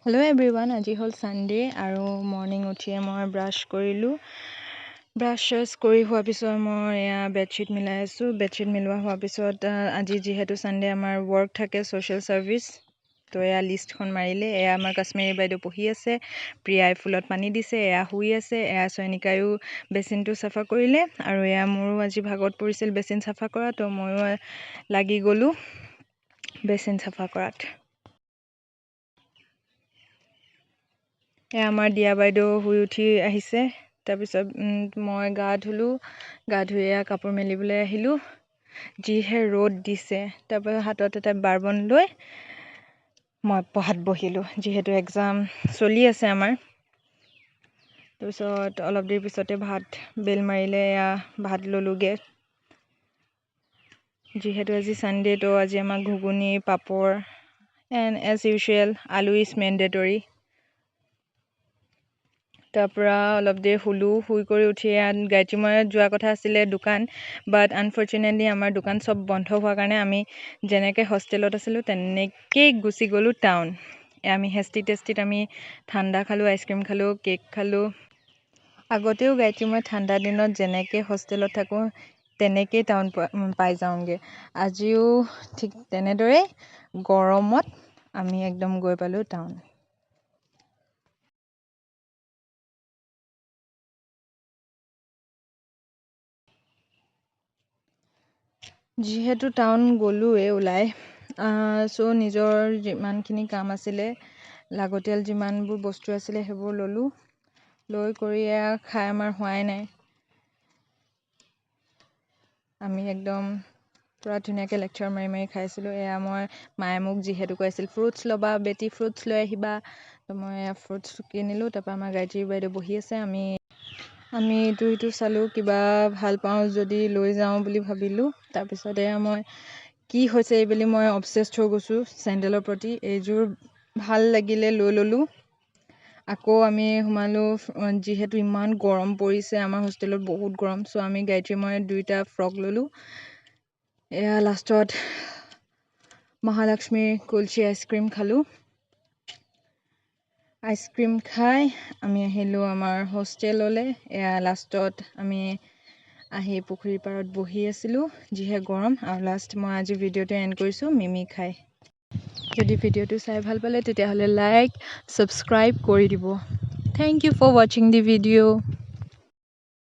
Hello' everyone, আজি হ'ল Sunday আৰু মৰ্ণিং উঠিয়ে মই ব্ৰাছ কৰিলোঁ। ব্ৰাছ কৰি হোৱাৰ পিছত মই এয়া বেডশ্বীট মিলাই আছোঁ। বেডশ্বীট মিলোৱা হোৱাৰ পিছত আজি যিহেতু ছানডে আমাৰ ৱৰ্ক থাকে, ছ'চিয়েল ছাৰ্ভিচ, তো এয়া লিষ্টখন মাৰিলে। এয়া আমাৰ কাশ্মীৰী বাইদেউ পঢ়ি আছে, প্ৰিয়াই ফুলত পানী দিছে, এয়া শুই আছে, এয়া চয়নিকায়ো বেচিনটো চাফা কৰিলে আৰু এয়া মোৰো আজি ভাগত পৰিছিল বেচিন চাফা কৰা, তো ময়ো লাগি গ'লোঁ বেচিন চাফা কৰাত। এয়া আমাৰ দিয়া বাইদেউ শুই উঠি আহিছে। তাৰপিছত মই গা ধুলোঁ, গা ধুই এয়া কাপোৰ মেলিবলৈ আহিলোঁ। যিহে ৰ'দ দিছে, তাৰপৰা হাতত এটা বাৰবন লৈ মই পঢ়াত বহিলোঁ, যিহেতু এক্সাম চলি আছে আমাৰ। তাৰপিছত অলপ দেৰি পিছতে ভাত বেল মাৰিলে, এয়া ভাত ল'লোগৈ। যিহেতু আজি ছানডে, তো আজি আমাক ঘুগুনি, পাপৰ এণ্ড এজ ইউজুৱেল আলু ইজ মেণ্ডেটৰী। তাৰপৰা অলপ দেৰি শুলোঁ, শুই কৰি উঠি গায়ত্ৰী ময়ত যোৱা কথা আছিলে দোকান, বাট আনফৰ্চুনেটলি আমাৰ দোকান চব বন্ধ হোৱাৰ কাৰণে আমি যেনেকৈ হোষ্টেলত আছিলোঁ তেনেকৈয়ে গুচি গ'লোঁ টাউন। আমি হেষ্টি-টেষ্টিত আমি ঠাণ্ডা খালোঁ, আইচক্ৰীম খালোঁ, কেক খালোঁ। আগতেও গায়ত্ৰী মই ঠাণ্ডা দিনত যেনেকৈ হোষ্টেলত থাকোঁ তেনেকৈয়ে টাউন পাই যাওঁগৈ। আজিও ঠিক তেনেদৰেই গৰমত আমি একদম গৈ পালোঁ টাউন। যিহেতু টাউন গ'লোৱে ওলাই, চ' নিজৰ যিমানখিনি কাম আছিলে, লাগতিয়াল যিমানবোৰ বস্তু আছিলে সেইবোৰ ল'লোঁ। লৈ কৰি খাই আমাৰ হোৱাই নাই। আমি একদম পূৰা ধুনীয়াকৈ লেকচাৰ মাৰি মাৰি খাইছিলোঁ। এয়া মায়ে মোক যিহেতু কৈ আছিল ফ্ৰুটছ ল'বা বেটি, ফ্ৰুটছ লৈ আহিবা, তো মই এয়া ফ্ৰুটছ কিনিলোঁ। তাৰপৰা আমাৰ গায়ত্ৰী বাইদেউ বহি আছে, আমি ইটো সিটো চালোঁ, কিবা ভাল পাওঁ যদি লৈ যাওঁ বুলি ভাবিলোঁ। তাৰপিছতে মই কি হৈছে এইবুলি মই অবচেছড হৈ গৈছোঁ চেণ্ডেলৰ প্ৰতি। এইযোৰ ভাল লাগিলে লৈ ল'লোঁ। আকৌ আমি সোমালোঁ, যিহেতু ইমান গৰম পৰিছে আমাৰ হোষ্টেলত, বহুত গৰম, চ' আমি গায়ত্ৰী মই দুইটা ফ্ৰক ল'লোঁ। এয়া লাষ্টত মহালক্ষ্মীৰ কুলচি আইচক্ৰীম খালোঁ। আইচক্ৰীম খাই আমি আহিলোঁ আমাৰ হোষ্টেললৈ। এয়া লাষ্টত আমি আহি পুখুৰী পাৰত বহি আছিলোঁ, যিহে গৰম। আৰু লাষ্ট মই আজি ভিডিঅ'টো এণ্ড কৰিছোঁ মিমি খাই। যদি ভিডিঅ'টো চাই ভাল পালে তেতিয়াহ'লে লাইক, ছাবস্ক্ৰাইব কৰি দিব। থেংক ইউ ফৰ ৱাচিং দি ভিডিঅ'।